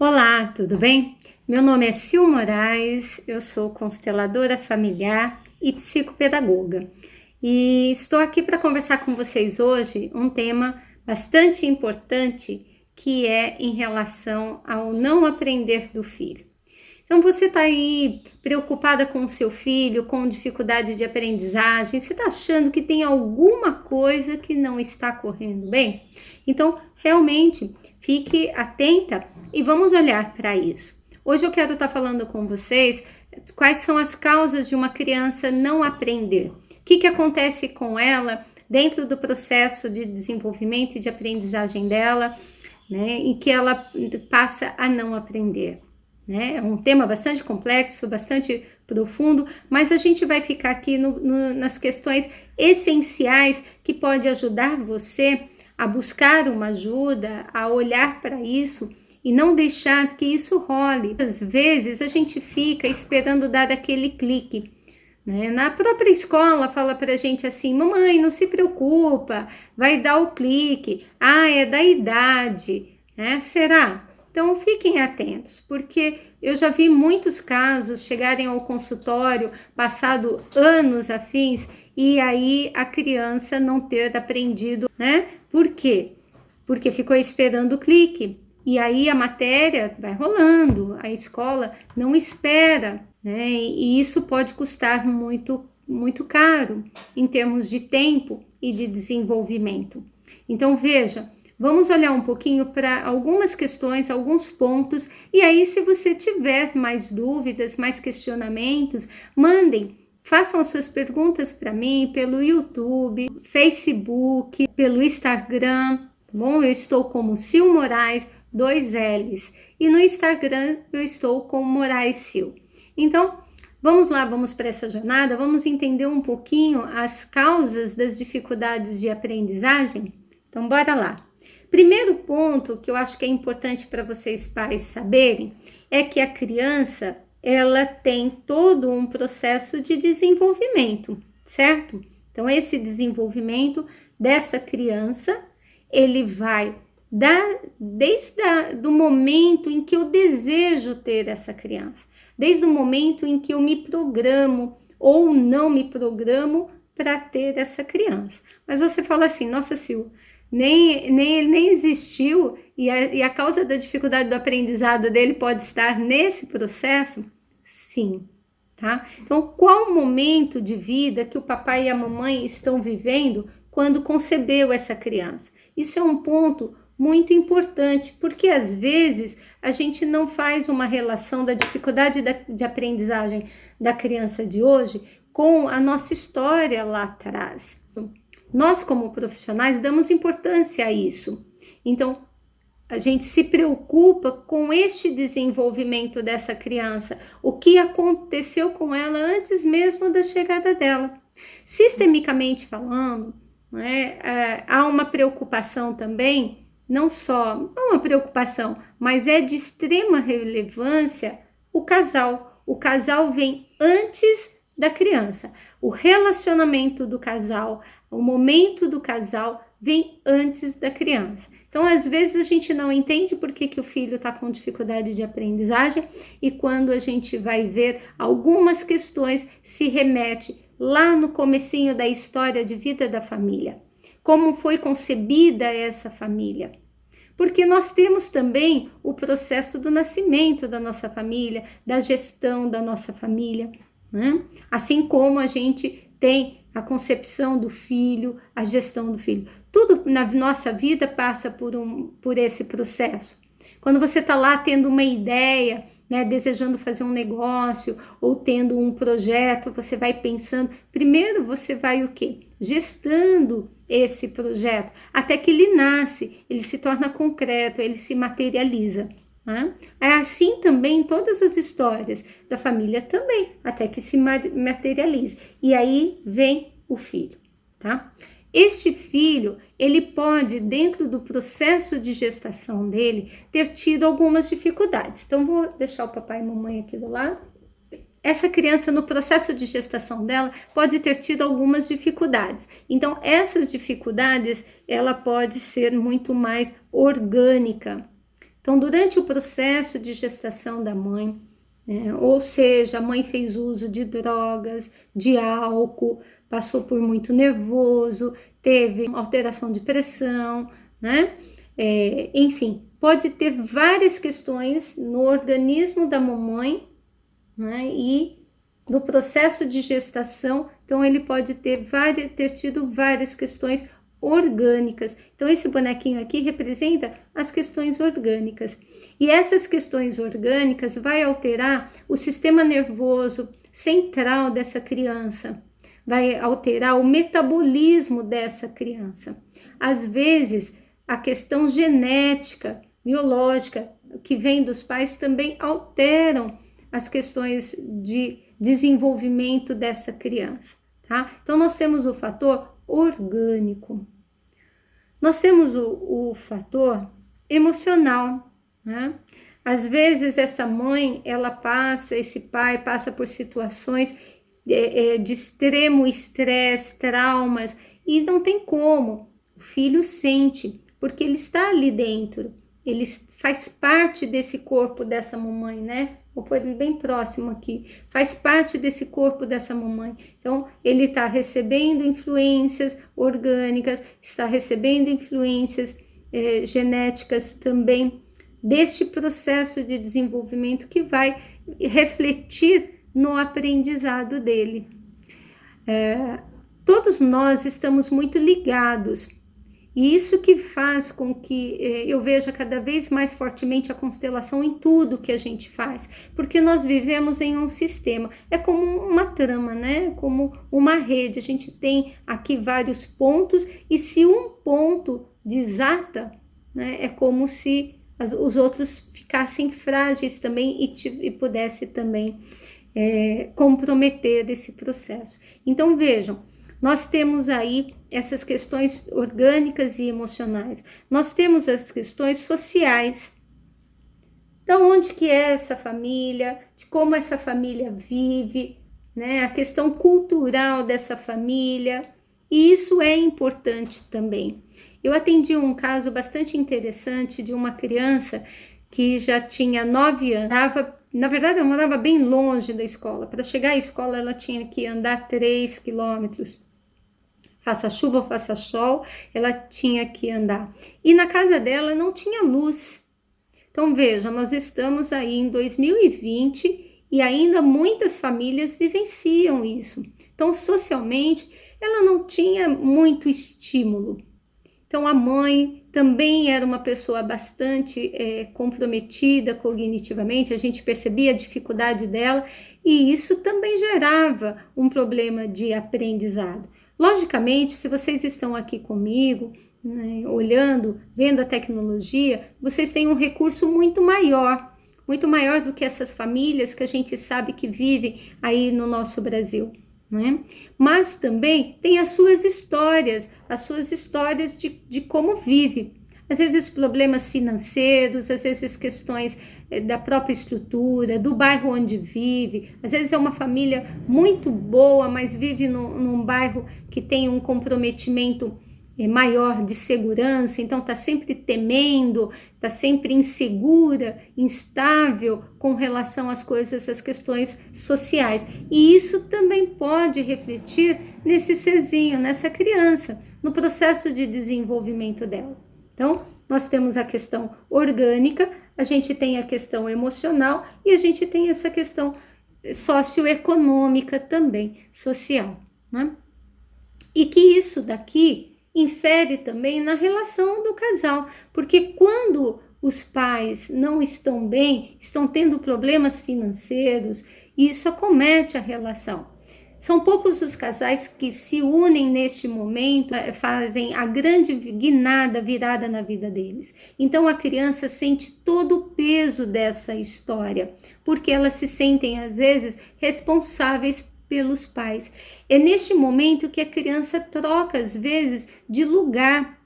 Olá, tudo bem? Meu nome é Sil Moraes, eu sou consteladora familiar e psicopedagoga. E estou aqui para conversar com vocês hoje um tema bastante importante que é em relação ao não aprender do filho. Então você está aí preocupada com o seu filho, com dificuldade de aprendizagem, você está achando que tem alguma coisa que não está correndo bem? Então realmente fique atenta e vamos olhar para isso. Hoje eu quero estar falando com vocês quais são as causas de uma criança não aprender. O que acontece com ela dentro do processo de desenvolvimento e de aprendizagem dela, né, e que ela passa a não aprender. Né? É um tema bastante complexo, bastante profundo, mas a gente vai ficar aqui nas questões essenciais que pode ajudar você a buscar uma ajuda, a olhar para isso e não deixar que isso role. Às vezes a gente fica esperando dar aquele clique. Né? Na própria escola fala para a gente assim, mamãe, não se preocupa, vai dar o clique, é da idade, né? Será? Então fiquem atentos, porque eu já vi muitos casos chegarem ao consultório, passado anos a fins, e aí a criança não ter aprendido, né? Por quê? Porque ficou esperando o clique. E aí a matéria vai rolando, a escola não espera, né? E isso pode custar muito caro em termos de tempo e de desenvolvimento. Então veja, vamos olhar um pouquinho para algumas questões, alguns pontos, e aí se você tiver mais dúvidas, mais questionamentos, mandem, façam as suas perguntas para mim pelo YouTube, Facebook, pelo Instagram, tá bom? Eu estou como Sil Moraes, 2 L's, e no Instagram eu estou como Moraes Sil. Então, vamos lá, vamos para essa jornada, vamos entender um pouquinho as causas das dificuldades de aprendizagem? Então, bora lá. Primeiro ponto que eu acho que é importante para vocês pais saberem é que a criança, ela tem todo um processo de desenvolvimento, certo? Então, esse desenvolvimento dessa criança, ele vai desde o momento em que eu desejo ter essa criança, desde o momento em que eu me programo ou não me programo para ter essa criança. Mas você fala assim, nossa Sil, nem existiu e a causa da dificuldade do aprendizado dele pode estar nesse processo? Sim, tá? Então, qual o momento de vida que o papai e a mamãe estão vivendo quando concebeu essa criança? Isso é um ponto muito importante, porque às vezes a gente não faz uma relação da dificuldade de aprendizagem da criança de hoje com a nossa história lá atrás. Nós, como profissionais, damos importância a isso. Então, a gente se preocupa com este desenvolvimento dessa criança, o que aconteceu com ela antes mesmo da chegada dela. Sistemicamente falando, né, há uma preocupação também, não uma preocupação, mas é de extrema relevância o casal. O casal vem antes da criança. O relacionamento do casal, o momento do casal vem antes da criança. Então, às vezes a gente não entende por que o filho está com dificuldade de aprendizagem e quando a gente vai ver algumas questões se remete lá no comecinho da história de vida da família. Como foi concebida essa família? Porque nós temos também o processo do nascimento da nossa família, da gestão da nossa família, né? Assim como a gente tem a concepção do filho, a gestão do filho. Tudo na nossa vida passa por esse processo. Quando você está lá tendo uma ideia, né, desejando fazer um negócio ou tendo um projeto, você vai pensando, primeiro você vai o quê? Gestando esse projeto, até que ele nasce, ele se torna concreto, ele se materializa. Né? É assim também todas as histórias da família também, até que se materialize. E aí vem o filho, tá? Este filho, ele pode, dentro do processo de gestação dele, ter tido algumas dificuldades. Então, vou deixar o papai e a mamãe aqui do lado. Essa criança, no processo de gestação dela, pode ter tido algumas dificuldades. Então, essas dificuldades, ela pode ser muito mais orgânica. Então, durante o processo de gestação da mãe, ou seja, a mãe fez uso de drogas, de álcool, passou por muito nervoso, teve alteração de pressão, né? Enfim, pode ter várias questões no organismo da mamãe, né? E no processo de gestação, então ele pode ter tido várias questões orgânicas. Então esse bonequinho aqui representa as questões orgânicas. E essas questões orgânicas vai alterar o sistema nervoso central dessa criança, vai alterar o metabolismo dessa criança. Às vezes, a questão genética, biológica, que vem dos pais também alteram as questões de desenvolvimento dessa criança, tá? Então, nós temos o fator orgânico. Nós temos o fator emocional, né? Às vezes, essa mãe, esse pai passa por situações de extremo estresse, traumas, e não tem como. O filho sente, porque ele está ali dentro, ele faz parte desse corpo dessa mamãe, né? Vou pôr ele bem próximo aqui, faz parte desse corpo dessa mamãe. Então, ele está recebendo influências orgânicas, está recebendo influências genéticas também, deste processo de desenvolvimento que vai refletir no aprendizado dele. Todos nós estamos muito ligados, e isso que faz com que eu veja cada vez mais fortemente a constelação em tudo que a gente faz, porque nós vivemos em um sistema, é como uma trama, né? Como uma rede, a gente tem aqui vários pontos, e se um ponto desata, né, é como se os outros ficassem frágeis também e pudesse também comprometer esse processo. Então vejam, nós temos aí essas questões orgânicas e emocionais. Nós temos as questões sociais. Então, onde que é essa família? De como essa família vive, né? A questão cultural dessa família. E isso é importante também. Eu atendi um caso bastante interessante de uma criança que já tinha 9 anos. Na verdade, ela morava bem longe da escola. Para chegar à escola, ela tinha que andar 3 quilômetros. Faça chuva ou faça sol, ela tinha que andar. E na casa dela não tinha luz. Então, veja, nós estamos aí em 2020 e ainda muitas famílias vivenciam isso. Então, socialmente, ela não tinha muito estímulo. Então, a mãe também era uma pessoa bastante comprometida cognitivamente, a gente percebia a dificuldade dela, e isso também gerava um problema de aprendizado. Logicamente, se vocês estão aqui comigo, né, olhando, vendo a tecnologia, vocês têm um recurso muito maior do que essas famílias que a gente sabe que vivem aí no nosso Brasil, né? Mas também tem as suas histórias de como vive. Às vezes problemas financeiros, às vezes questões da própria estrutura, do bairro onde vive. Às vezes é uma família muito boa, mas vive num bairro que tem um comprometimento maior de segurança, então está sempre temendo, está sempre insegura, instável com relação às coisas, às questões sociais. E isso também pode refletir nesse serzinho, nessa criança, no processo de desenvolvimento dela. Então, nós temos a questão orgânica, a gente tem a questão emocional e a gente tem essa questão socioeconômica também, social, né? E que isso daqui infere também na relação do casal, porque quando os pais não estão bem, estão tendo problemas financeiros, isso acomete a relação. São poucos os casais que se unem neste momento, fazem a grande virada na vida deles. Então a criança sente todo o peso dessa história, porque elas se sentem às vezes responsáveis pelos pais. É neste momento que a criança troca às vezes de lugar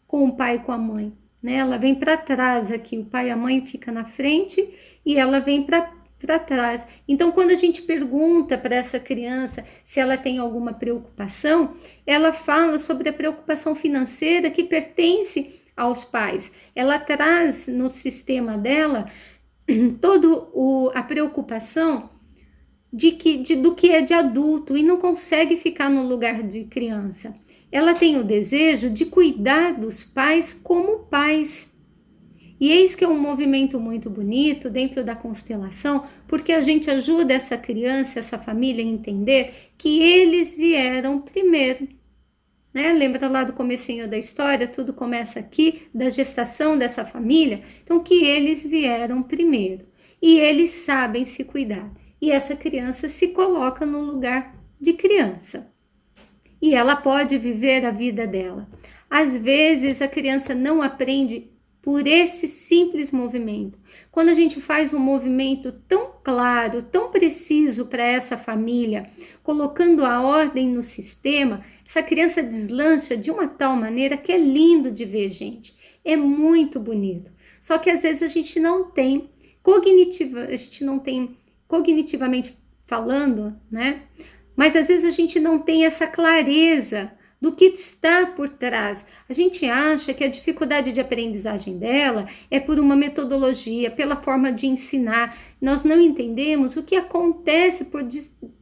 com o pai e com a mãe, né? Ela vem para trás aqui, o pai e a mãe fica na frente e ela vem para trás. Então, quando a gente pergunta para essa criança se ela tem alguma preocupação, ela fala sobre a preocupação financeira que pertence aos pais. Ela traz no sistema dela toda a preocupação do que é de adulto e não consegue ficar no lugar de criança. Ela tem o desejo de cuidar dos pais como pais. E eis que é um movimento muito bonito dentro da constelação, porque a gente ajuda essa criança, essa família a entender que eles vieram primeiro. Né? Lembra lá do comecinho da história, tudo começa aqui, da gestação dessa família, então que eles vieram primeiro e eles sabem se cuidar. E essa criança se coloca no lugar de criança e ela pode viver a vida dela. Às vezes a criança não aprende por esse simples movimento. Quando a gente faz um movimento tão claro, tão preciso para essa família, colocando a ordem no sistema, essa criança deslancha de uma tal maneira que é lindo de ver, gente. É muito bonito. Só que às vezes a gente não tem cognitivamente falando, né? Mas às vezes a gente não tem essa clareza do que está por trás. A gente acha que a dificuldade de aprendizagem dela é por uma metodologia, pela forma de ensinar. Nós não entendemos o que acontece por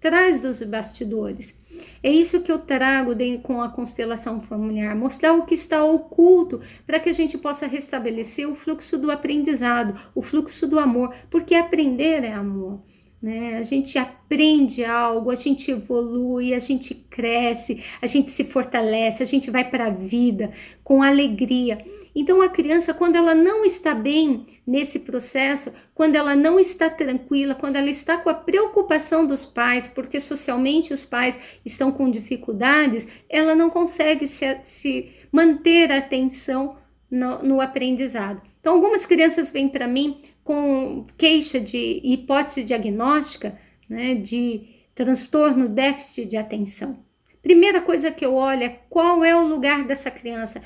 trás dos bastidores. É isso que eu trago com a constelação familiar, mostrar o que está oculto para que a gente possa restabelecer o fluxo do aprendizado, o fluxo do amor, porque aprender é amor. Né? A gente aprende algo, a gente evolui, a gente cresce, a gente se fortalece, a gente vai para a vida com alegria. Então a criança, quando ela não está bem nesse processo, quando ela não está tranquila, quando ela está com a preocupação dos pais, porque socialmente os pais estão com dificuldades, ela não consegue se manter a atenção no aprendizado. Então algumas crianças vêm para mim com queixa de hipótese diagnóstica, né, de transtorno déficit de atenção. Primeira coisa que eu olho é qual é o lugar dessa criança,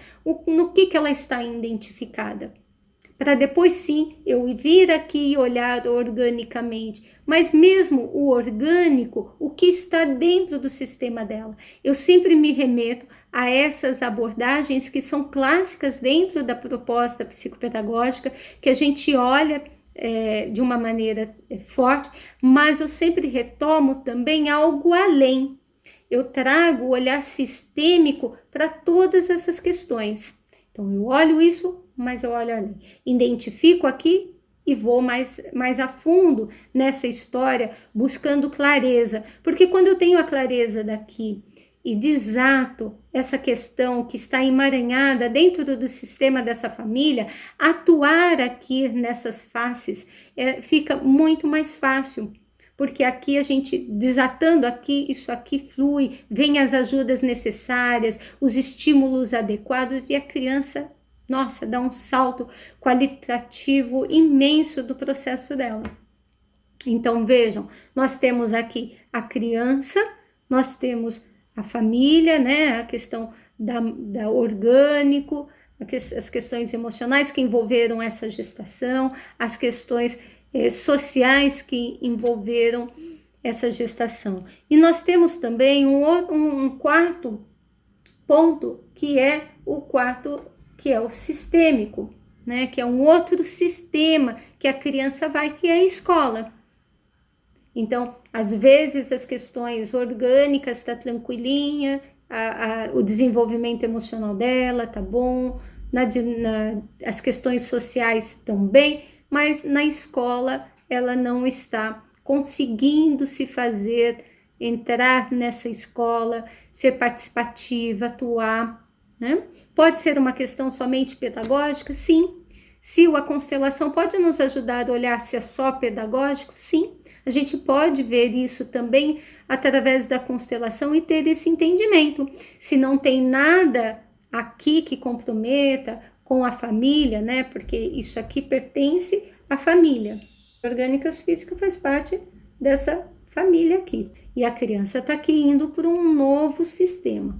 no que ela está identificada. Para depois sim eu vir aqui e olhar organicamente, mas mesmo o orgânico, o que está dentro do sistema dela. Eu sempre me remeto a essas abordagens que são clássicas dentro da proposta psicopedagógica, que a gente olha de uma maneira forte, mas eu sempre retomo também algo além. Eu trago o olhar sistêmico para todas essas questões. Então eu olho isso, mas eu olho ali. Identifico aqui e vou mais a fundo nessa história, buscando clareza. Porque quando eu tenho a clareza daqui e desato essa questão que está emaranhada dentro do sistema dessa família, atuar aqui nessas faces fica muito mais fácil. Porque aqui a gente, desatando aqui, isso aqui flui, vem as ajudas necessárias, os estímulos adequados e a criança, nossa, dá um salto qualitativo imenso do processo dela. Então vejam, nós temos aqui a criança, nós temos a família, né, a questão da orgânico, as questões emocionais que envolveram essa gestação, as questões sociais que envolveram essa gestação. E nós temos também um quarto ponto, que é o sistêmico, né? Que é um outro sistema que a criança vai, que é a escola. Então, às vezes as questões orgânicas tá tranquilinha, o desenvolvimento emocional dela tá bom, as questões sociais também, mas na escola ela não está conseguindo se fazer, entrar nessa escola, ser participativa, atuar, né? Pode ser uma questão somente pedagógica? Sim. Se a constelação pode nos ajudar a olhar se é só pedagógico? Sim. A gente pode ver isso também através da constelação e ter esse entendimento. Se não tem nada aqui que comprometa com a família, né? Porque isso aqui pertence à família. Orgânicas físicas faz parte dessa família aqui. E a criança está aqui indo por um novo sistema.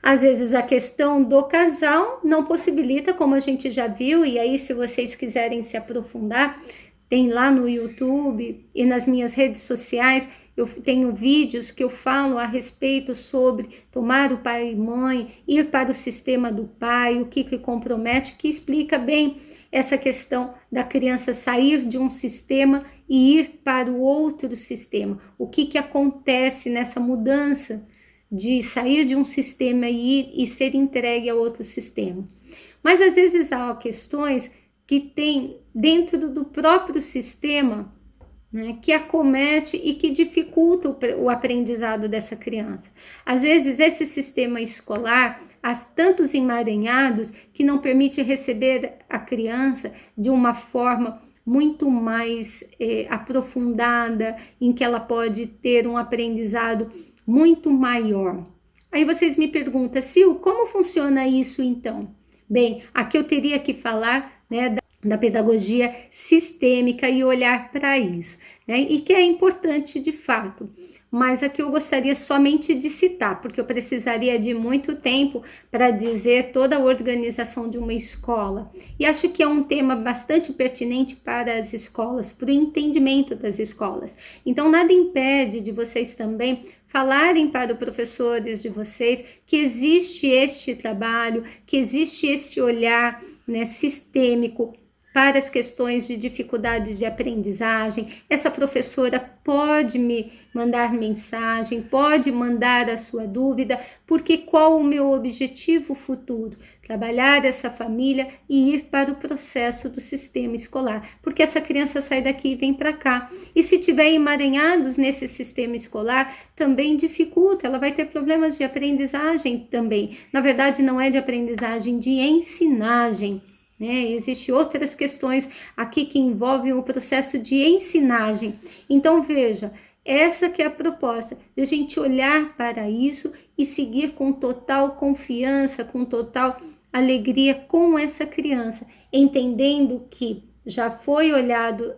Às vezes a questão do casal não possibilita, como a gente já viu, e aí se vocês quiserem se aprofundar, tem lá no YouTube e nas minhas redes sociais, eu tenho vídeos que eu falo a respeito sobre tomar o pai e mãe, ir para o sistema do pai, o que compromete, que explica bem essa questão da criança sair de um sistema e ir para o outro sistema. O que acontece nessa mudança de sair de um sistema e ser entregue a outro sistema. Mas às vezes há questões que tem dentro do próprio sistema, né, que acomete e que dificulta o aprendizado dessa criança. Às vezes esse sistema escolar há tantos emaranhados que não permite receber a criança de uma forma muito mais aprofundada, em que ela pode ter um aprendizado muito maior. Aí vocês me perguntam, Sil, como funciona isso então? Bem, aqui eu teria que falar, né, da pedagogia sistêmica e olhar para isso, né? E que é importante de fato, mas aqui eu gostaria somente de citar, porque eu precisaria de muito tempo para dizer toda a organização de uma escola, e acho que é um tema bastante pertinente para as escolas, para o entendimento das escolas. Então nada impede de vocês também falarem para os professores de vocês que existe este trabalho, que existe este olhar, né, sistêmico para as questões de dificuldade de aprendizagem. Essa professora pode me mandar mensagem, pode mandar a sua dúvida, porque qual o meu objetivo futuro? Trabalhar essa família e ir para o processo do sistema escolar, porque essa criança sai daqui e vem para cá. E se tiver emaranhados nesse sistema escolar, também dificulta, ela vai ter problemas de aprendizagem também. Na verdade, não é de aprendizagem, de ensinagem. Existem outras questões aqui que envolvem o processo de ensinagem. Então, veja, essa que é a proposta, de a gente olhar para isso e seguir com total confiança, com total alegria com essa criança, entendendo que já foi olhado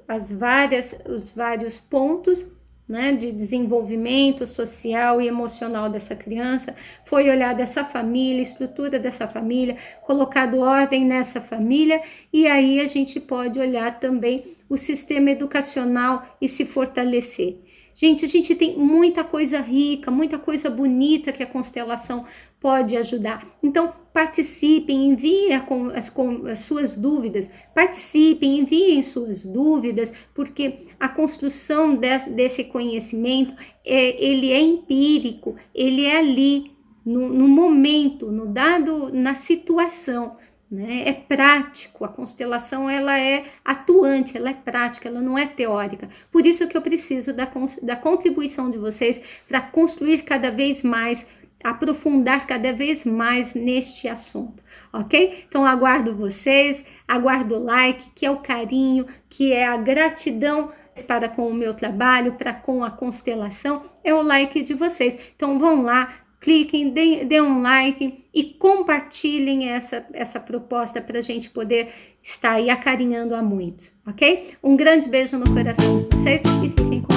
os vários pontos, né, de desenvolvimento social e emocional dessa criança, foi olhada essa família, estrutura dessa família, colocado ordem nessa família, e aí a gente pode olhar também o sistema educacional e se fortalecer. Gente, a gente tem muita coisa rica, muita coisa bonita que a constelação pode ajudar. Então, participem, enviem as suas dúvidas, participem, enviem suas dúvidas, porque a construção desse conhecimento, ele é empírico, ele é ali, no momento, no dado, na situação. Né? É prático, a constelação ela é atuante, ela é prática, ela não é teórica. Por isso que eu preciso da contribuição de vocês para construir cada vez mais, aprofundar cada vez mais neste assunto, ok? Então aguardo vocês, aguardo o like, que é o carinho, que é a gratidão para com o meu trabalho, para com a constelação, é o like de vocês. Então vão lá, cliquem, dê um like e compartilhem essa proposta para a gente poder estar aí acarinhando a muitos, ok? Um grande beijo no coração de vocês e fiquem com